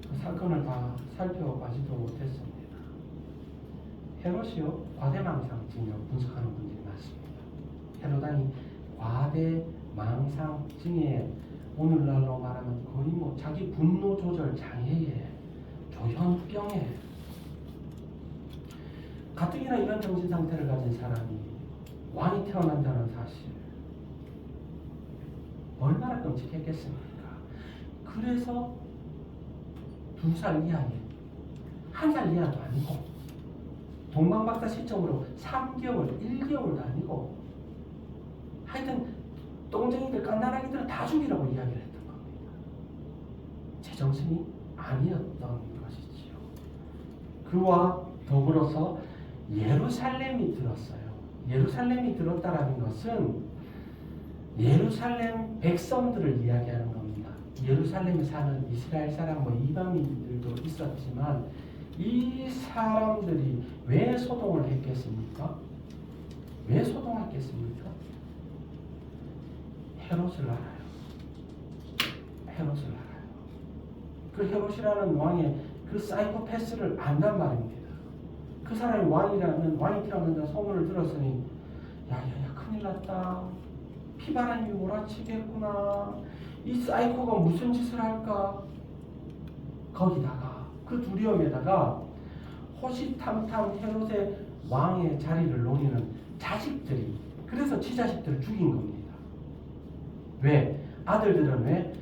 그 사건을 다 살펴보지도 못했습니다. 헤롯이요 과대망상증이라고 분석하는 분들이 많습니다. 헤롯왕이 과대망상증에 오늘날로 말하면 거의 자기 분노 조절 장애에 조현병에 가뜩이나 이런 정신 상태를 가진 사람이 왕이 태어난다는 사실 얼마나 끔찍했겠습니까? 그래서 2살 이하에 1살 이하도 아니고 동방박사 시점으로 3개월, 1개월도 아니고 하여튼 똥쟁이들, 깐난아기들은 다 죽이라고 이야기를 했던 겁니다. 제정신이 아니었던 것이지요. 그와 더불어서 예루살렘이 들었어요. 예루살렘이 들었다라는 것은 예루살렘 백성들을 이야기하는 겁니다. 예루살렘에 사는 이스라엘 사람, 이방인들도 있었지만 이 사람들이 왜 소동을 했겠습니까? 왜 소동했겠습니까? 헤롯을 알아요. 헤롯을 알아요. 그 헤롯이라는 왕의 그 사이코패스를 안단 말입니다. 그 사람이 왕이 태어난다 소문을 들었으니 야야야 큰일 났다. 피바람이 몰아치겠구나. 이 사이코가 무슨 짓을 할까? 거기다가 그 두려움에다가 호시탐탐 헤롯의 왕의 자리를 노리는 자식들이 그래서 지 자식들을 죽인 겁니다. 왜? 아들들은 왜?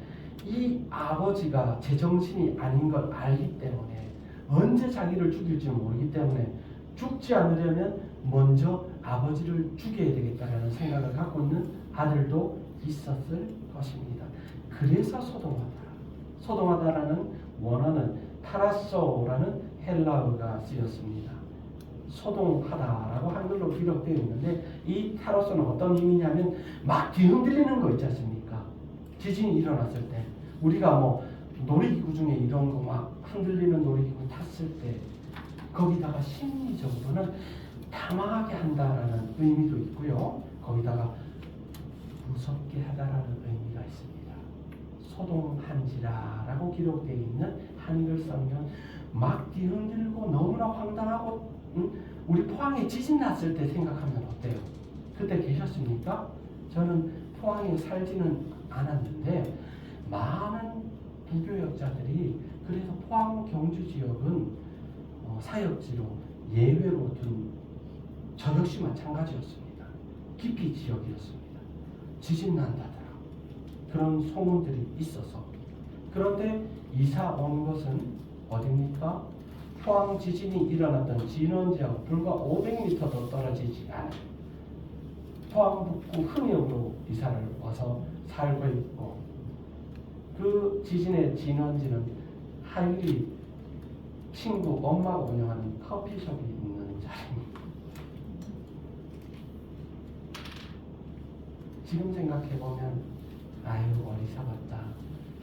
이 아버지가 제정신이 아닌 걸 알기 때문에 언제 자기를 죽일지 모르기 때문에 죽지 않으려면 먼저 아버지를 죽여야 되겠다는 생각을 갖고 있는 아들도 있었을 것입니다. 그래서 소동하다라는 원어는 타라소라는 헬라어가 쓰였습니다. 소동하다라고 한글로 기록되어 있는데 이 타로소는 어떤 의미냐면 막 뒤흔들리는 거 있지 않습니까? 지진이 일어났을 때 우리가 놀이기구 중에 이런 거 막 흔들리는 놀이기구 탔을 때 거기다가 심리적으로는 당황하게 한다라는 의미도 있고요. 거기다가 무섭게 하다라는 의미가 있습니다. 소동한지라라고 기록되어 있는 한글 성경 막 뒤흔들고 너무나 황당하고 우리 포항에 지진 났을 때 생각하면 어때요? 그때 계셨습니까? 저는 포항에 살지는 않았는데 많은 부교역자들이 그래서 포항 경주 지역은 사역지로 예외로 둔 저 역시 마찬가지였습니다. 기피 지역이었습니다. 지진 난다더라 그런 소문들이 있어서. 그런데 이사 온 것은 어디입니까? 포항 지진이 일어났던 진원지하고 불과 500m도 떨어지지 않은 포항 북구 흥역으로 이사를 와서 살고 있고, 그 지진의 진원지는 하율이 친구 엄마가 운영하는 커피숍이 있는 자리입니다. 지금 생각해보면 아유 어리석었다.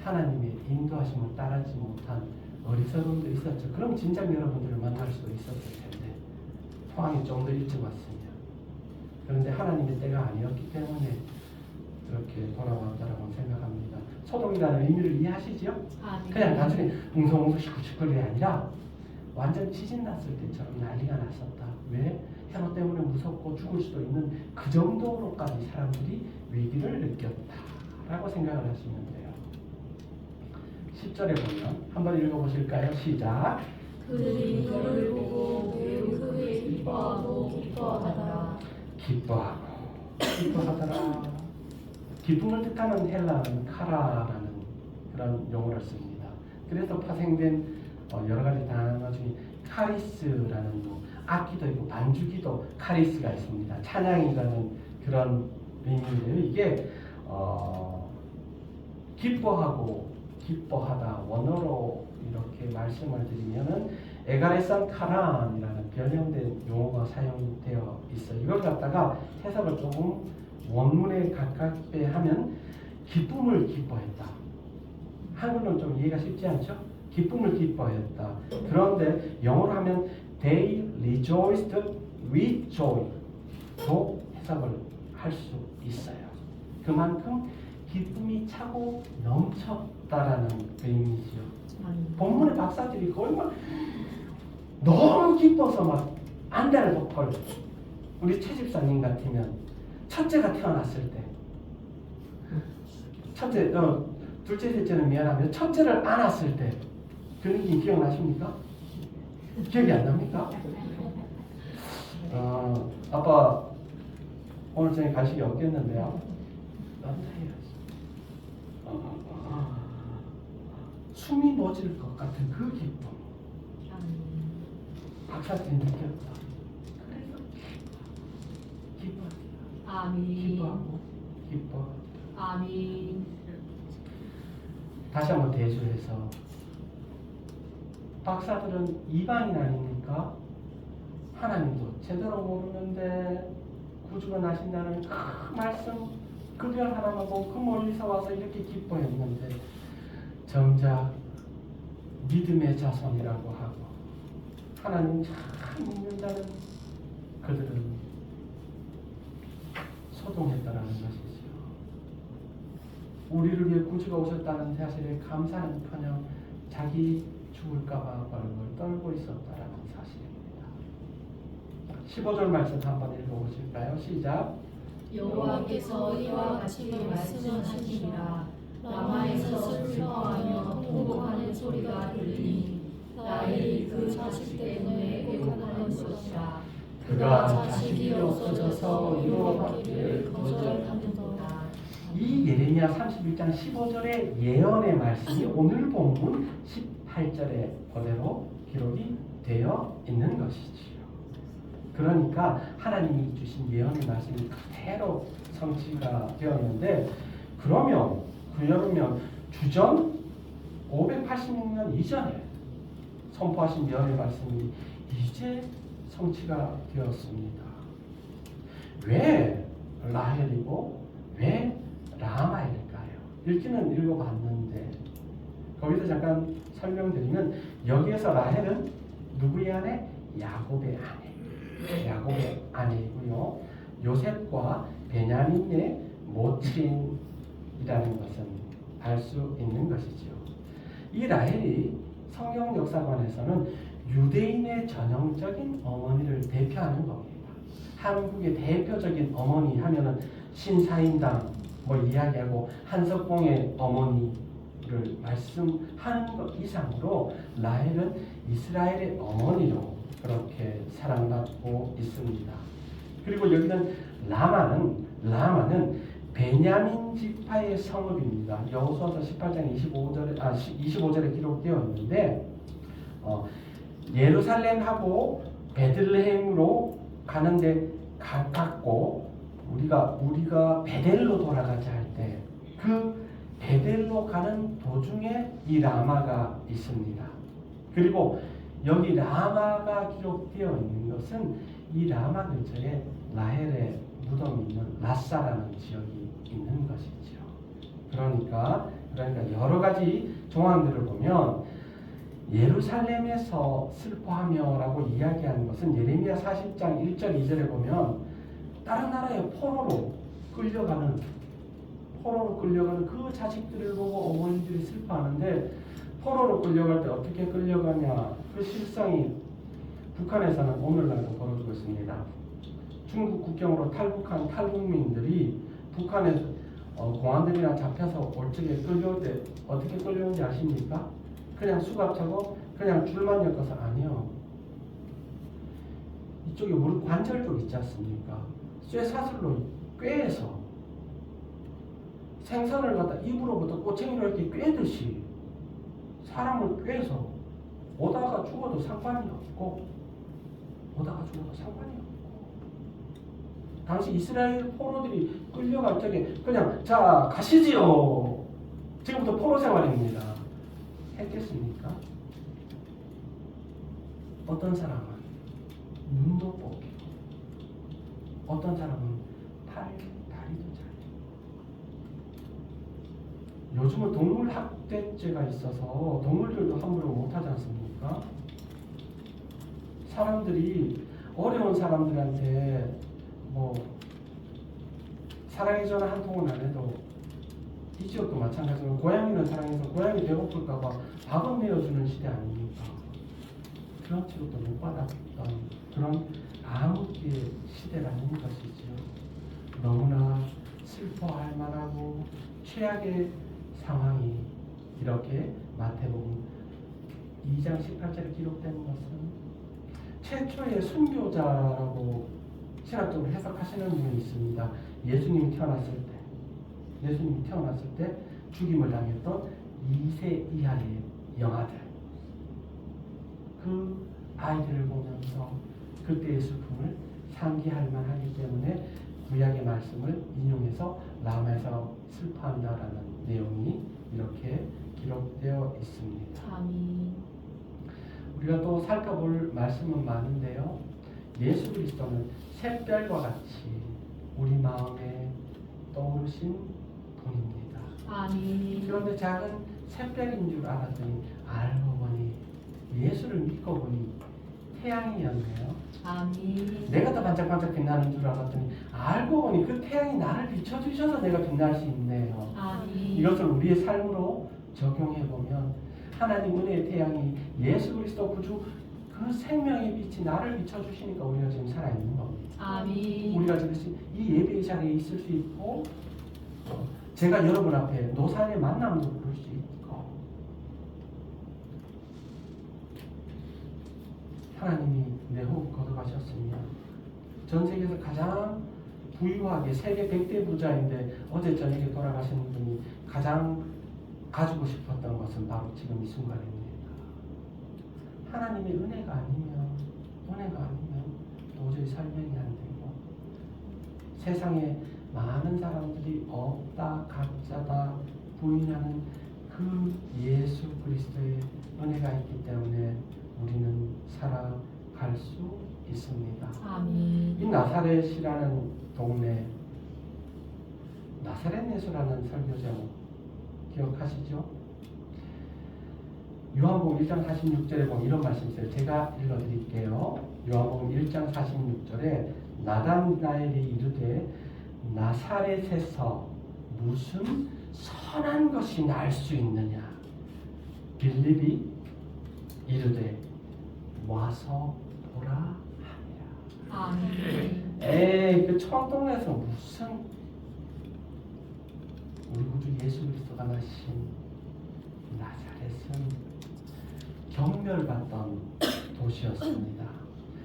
하나님의 인도하심을 따르지 못한 어리석음도 있었죠. 그럼 진작 여러분들을 만날 수도 있었을 텐데 포항이 좀 더 일찍 왔습니다. 그런데 하나님의 때가 아니었기 때문에 그렇게 돌아왔다라고 생각합니다. 소동이라는 의미를 이해하시죠? 그냥 단순히 웅성웅성 시끌시끌이 아니라 완전 지진 났을 때처럼 난리가 났었다. 왜? 해로 때문에 무섭고 죽을 수도 있는 그 정도로까지 사람들이 위기를 느꼈다라고 생각을 하시면 돼요. 10절에 보면 한번 읽어보실까요? 시작. 그들이 너를 보고 매우 크게 기뻐하고 기뻐하더라. 기뻐하더라. 기쁨을 뜻하는 헬라어는 카라라는 그런 용어를 씁니다. 그래서 파생된 여러 가지 단어 중에 카리스라는 악기도 있고 반주기도 카리스가 있습니다. 찬양이라는 그런 의미인데요. 이게 기뻐하고 기뻐하다 원어로 이렇게 말씀을 드리면은 에가레산 카란이라는 변형된 용어가 사용되어 있어요. 이걸 갖다가 해석을 조금 원문에 가깝게 하면 기쁨을 기뻐했다. 한글로는 좀 이해가 쉽지 않죠? 기쁨을 기뻐했다. 그런데 영어로 하면 they rejoiced with joy로 해석을 할 수 있어요. 그만큼 기쁨이 차고 넘쳤다라는 의미죠. 본문의 박사들이 거의 막 너무 기뻐서 막 안달을 벅걸. 우리 최 집사님 같으면 첫째가 태어났을 때, 둘째 셋째는 미안하면 첫째를 안았을 때 그 느낌 기억나십니까? 기억이 안 납니까? 아빠 오늘 저녁에 간식이 없겠는데요. 숨이 멎을 것 같은 그 기쁨. 박사들이 느꼈다. 그래서 기뻐하고 기뻐. 아멘. 다시 한번 대조해서 박사들은 이방인 아닙니까? 하나님도 제대로 모르는데 구주가 나신다는 그 말씀 그 별 하나만 보고 그 멀리서 와서 이렇게 기뻐했는데 정작 믿음의 자손이라고 하고 하나님 잘 믿는다는 그들은 소동했다라는 것이죠. 우리를 위해 구주가 오셨다는 사실에 감사는커녕 자기 죽을까봐 벌벌 떨고 있었다라는 사실입니다. 15절 말씀 한번 읽어보실까요? 시작. 여호와께서 이와 같이 말씀하시니라. 라마에서 슬퍼하며 통곡하는 소리가 들리니 라헬이 그 자식 때문에 애곡하는 것이라. 그가 자식이 없어져서 이루어받기를 거절하는도다. 이 예레미야 31장 15절의 예언의 말씀이 오늘 본문 18절에 그대로 기록이 되어 있는 것이지요. 그러니까 하나님이 주신 예언의 말씀이 그대로 성취가 되었는데, 그러면 주전 586년 이전에 선포하신 예언의 말씀이 이제 성취가 되었습니다. 왜 라헬이고 왜 라마일까요? 읽기는 읽어봤는데 거기서 잠깐 설명드리면, 여기에서 라헬은 누구의 아내? 야곱의 아내이고요. 요셉과 베냐민의 모친이라는 것은 알 수 있는 것이죠. 이 라헬이 성경 역사관에서는 유대인의 전형적인 어머니를 대표하는 겁니다. 한국의 대표적인 어머니 하면은 신사임당 이야기하고 한석봉의 어머니로 것들을 말씀하는 것 이상으로 라헬은 이스라엘의 어머니로 그렇게 사랑받고 있습니다. 그리고 여기는 라마는 베냐민 지파의 성읍입니다. 여호수아서 18장 25절에 기록되어 있는데 예루살렘하고 베들레헴으로 가는데 가깝고 우리가 베델로 돌아가자 할 때 그 베델로 가는 도중에 이 라마가 있습니다. 그리고 여기 라마가 기록되어 있는 것은 이 라마 근처에 라헬의 무덤이 있는 라사라는 지역이 있는 것이죠. 그러니까 여러 가지 정황들을 보면 예루살렘에서 슬퍼하며라고 이야기하는 것은 예레미야 40장 1절 2절에 보면 다른 나라의 포로로 끌려가는 그 자식들을 보고 어머니들이 슬퍼하는데 포로로 끌려갈 때 어떻게 끌려가냐 그 실상이 북한에서는 오늘날도 벌어지고 있습니다. 중국 국경으로 탈북한 탈북민들이 북한에서 공안들이나 잡혀서 올 적에 끌려올 때 어떻게 끌려오는지 아십니까? 그냥 수갑 차고 그냥 줄만 엮어서 아니요. 이쪽에 무릎 관절 쪽 있지 않습니까? 쇠사슬로 꿰서 생선을 갖다 입으로부터 꼬챙이로 이렇게 꿰듯이 사람을 꿰서 오다가 죽어도 상관이 없고 당시 이스라엘 포로들이 끌려갈 적에 그냥 자 가시지요. 지금부터 포로 생활입니다. 했겠습니까? 어떤 사람은 눈도 뽑히고 어떤 사람은 다리도 잘리고 요즘은 동물학대죄가 있어서 동물들도 함부로 못하지 않습니까? 사람들이 어려운 사람들한테 사랑의 전화 한 통은 안 해도 이 지역도 마찬가지로 고양이는 사랑해서 고양이 배고플까봐 밥은 내어주는 시대 아닙니까? 그런 취급도 못 받았던 그런 암흑기의 시대라는 것이죠. 너무나 슬퍼할 만하고 최악의 상황이 이렇게 마태복음 2장 18절에 기록된 것은 최초의 순교자라고 신학적으로 해석하시는 분이 있습니다. 예수님이 태어났을 때 죽임을 당했던 2세 이하의 영아들 그 아이들을 보면서 그때의 슬픔을 상기할 만하기 때문에 구약의 말씀을 인용해서 라마에서 슬퍼한다라는 내용이 이렇게 기록되어 있습니다. 아멘. 우리가 또 살펴볼 말씀은 많은데요. 예수 그리스도는 샛별과 같이 우리 마음에 떠오르신 분입니다. 아멘. 그런데 작은 샛별인 줄 알았더니 알고 보니 예수를 믿고 보니 태양이었네요. 아멘. 내가 더 반짝반짝 빛나는 줄 알았더니 알고 보니 그 태양이 나를 비춰주셔서 내가 빛날 수 있네요. 아멘. 이것을 우리의 삶으로 적용해 보면 하나님 은혜의 태양이 예수 그리스도 구주 그 생명의 빛이 나를 비춰주시니까 우리가 지금 살아있는 겁니다. 아멘. 우리가 지금 이 예배의 자리에 있을 수 있고 제가 여러분 앞에 노산의 만남도 부를 수 있고 하나님이 내 호흡 거듭하셨으면 전 세계에서 가장 부유하게 세계 100대 부자인데 어제 저녁에 돌아가시는 분이 가장 가지고 싶었던 것은 바로 지금 이 순간입니다. 하나님의 은혜가 아니면 도저히 설명이 안 되고 세상에 많은 사람들이 없다, 가짜다, 부인하는 그 예수 그리스도의 은혜가 있기 때문에 우리는 살아갈 수 있습니다. 아멘. 이 나사렛이라는 동네, 나사렛 예수라는 설교 제목 기억하시죠? 요한복음 1장 46절에 보면 이런 말씀이 있어요. 제가 읽어드릴게요. 요한복음 1장 46절에 나다나엘이 이르되 나사렛에서 무슨 선한 것이 날 수 있느냐? 빌립이 이르되 와서 보라 하니라. 아멘. 에이, 그 청동네에서 무슨 우리 구주 예수 그리스도가 나신 나사렛은 경멸받던 도시였습니다.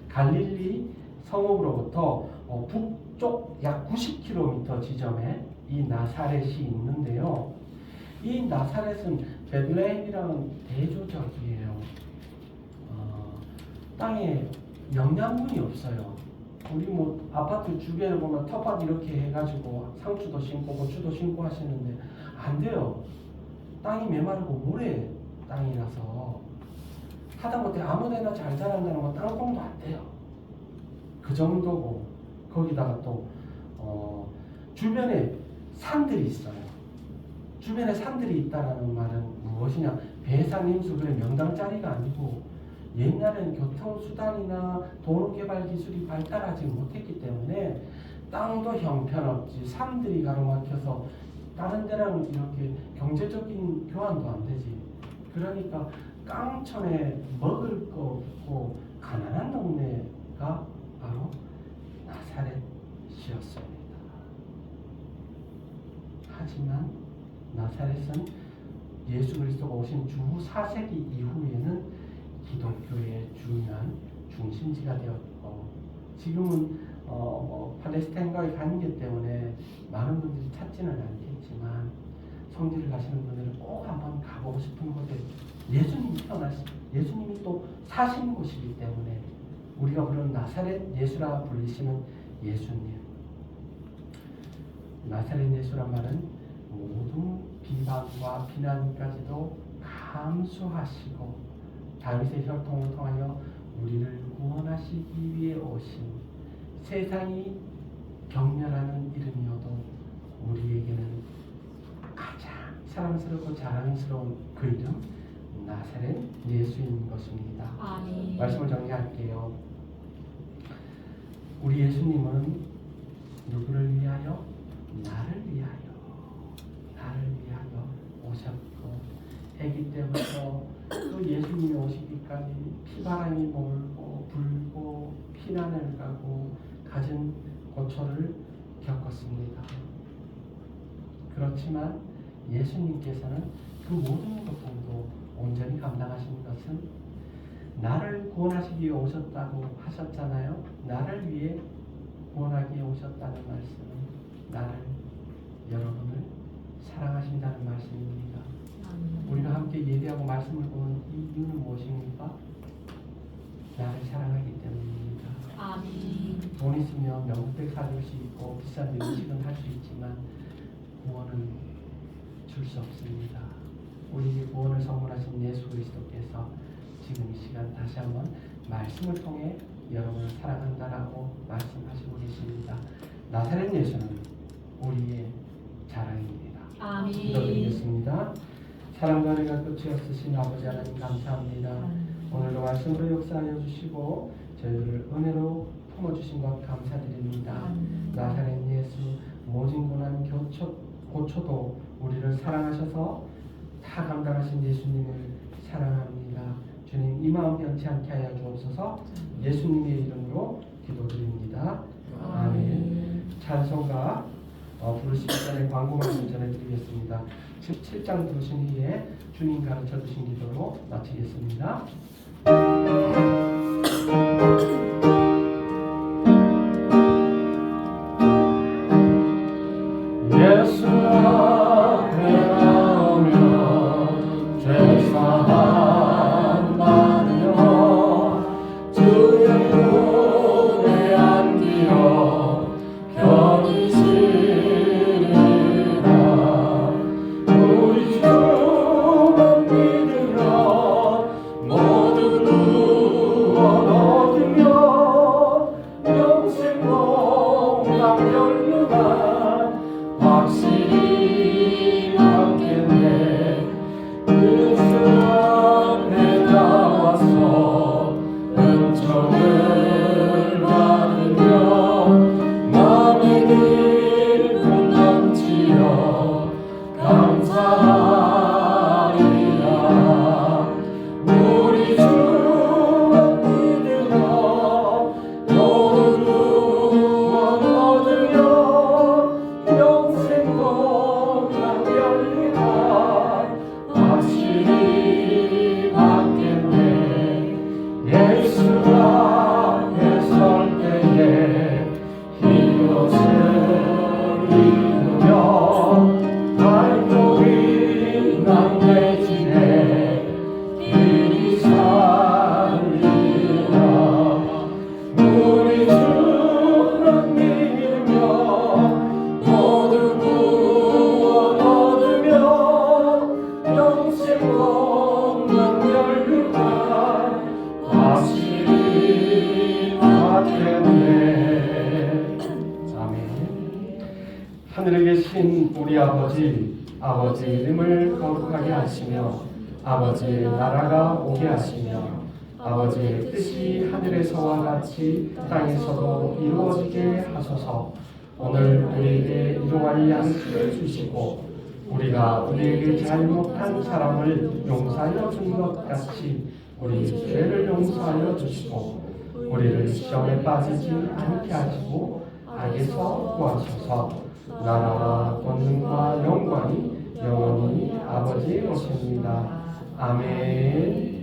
갈릴리 성읍으로부터 북쪽 약 90km 지점에 이 나사렛이 있는데요. 이 나사렛은 베들레헴이라는 대조적이에요. 땅에 영양분이 없어요. 우리 뭐 아파트 주변에 보면 텃밭 이렇게 해가지고 상추도 심고 고추도 심고 하시는데 안 돼요. 땅이 메마르고 모래 땅이라서 하다못해 아무데나 잘 자란다는 건 땅콩도 안 돼요. 그 정도고 거기다가 또 주변에 산들이 있어요. 주변에 산들이 있다라는 말은 무엇이냐? 배산임수 명당짜리가 아니고 옛날에는 교통수단이나 도로개발 기술이 발달하지 못했기 때문에 땅도 형편없지, 산들이 가로막혀서 다른 데랑 이렇게 경제적인 교환도 안 되지. 그러니까 깡촌에 먹을 거 없고 가난한 동네가 바로 나사렛이었습니다. 하지만 나사렛은 예수 그리스도가 오신 주 4세기 이후에는 기독교의 중요한 중심지가 되었고, 지금은 팔레스타인과의 관계 때문에 많은 분들이 찾지는 않겠지만 성지를 가시는 분들은 꼭 한번 가보고 싶은 곳에 예수님이 또 사신 곳이기 때문에 우리가 부르는 나사렛 예수라 불리시는 예수님. 나사렛 예수란 말은 모든 비방과 비난까지도 감수하시고 다윗의 혈통을 통하여 우리를 구원하시기 위해 오신, 세상이 경멸하는 이름이어도 우리에게는 가장 사랑스럽고 자랑스러운 그 이름 나사렛 예수인 것입니다. 아멘. 말씀을 정리할게요. 우리 예수님은 누구를 위하여? 나를 위하여 오셨고, 아기 때부터 또 예수님이 오시기까지 피바람이 불고 피난을 가고 갖은 고초를 겪었습니다. 그렇지만 예수님께서는 그 모든 고통도 온전히 감당하신 것은 나를 구원하시기 위해 오셨다고 하셨잖아요. 나를 위해 구원하기 위해 오셨다는 말씀은 여러분을 사랑하신다는 말씀입니다. 우리가 함께 예배하고 말씀을 보는 이 이유는 무엇입니까? 나를 사랑하기 때문입니다. 아멘. 돈 있으면 명품백 사줄 수 있고 비싼 음식은 할 수 있지만 구원은 줄 수 없습니다. 우리에게 구원을 선물하신 예수 그리스도께서 지금 이 시간 다시 한번 말씀을 통해 여러분을 사랑한다라고 말씀하시고 계십니다. 나사렛 예수는 우리의 자랑입니다. 아멘. 기도드리겠습니다. 사랑과 은혜가 끝이 없으신 아버지 하나님 감사합니다. 오늘도 말씀으로 역사하여 주시고 저희들을 은혜로 품어주신 것 감사드립니다. 나사렛 예수, 모진 고난 고초도 우리를 사랑하셔서 다 감당하신 예수님을 사랑합니다. 주님, 이 마음 변치 않게 하여 주옵소서. 예수님의 이름으로 기도드립니다. 아멘. 찬송가 부르시기 전에 광고 말씀 전해드리겠습니다. 7장 부르신 후에 주님 가르쳐 주신 기도로 마치겠습니다. 예수 앞에 나오며 죄사함 받으며 주의 품에 안기어 편히 쉬리라. 우리 주만 믿으며 모든 구원 얻으며 하늘에 계신 우리 아버지 이름을 거룩하게 하시며 아버지의 나라가 오게 하시며 아버지의 뜻이 하늘에서와 같이 땅에서도 이루어지게 하소서. 오늘 우리에게 일용할 양식을 주시고 우리가 우리에게 잘못한 사람을 용서하여 준 것 같이 우리 죄를 용서하여 주시고 우리를 시험에 빠지지 않게 하시고 악에서 구하소서. 나라와 권능과 영광이 영원히 아버지의 것입니다. 아멘.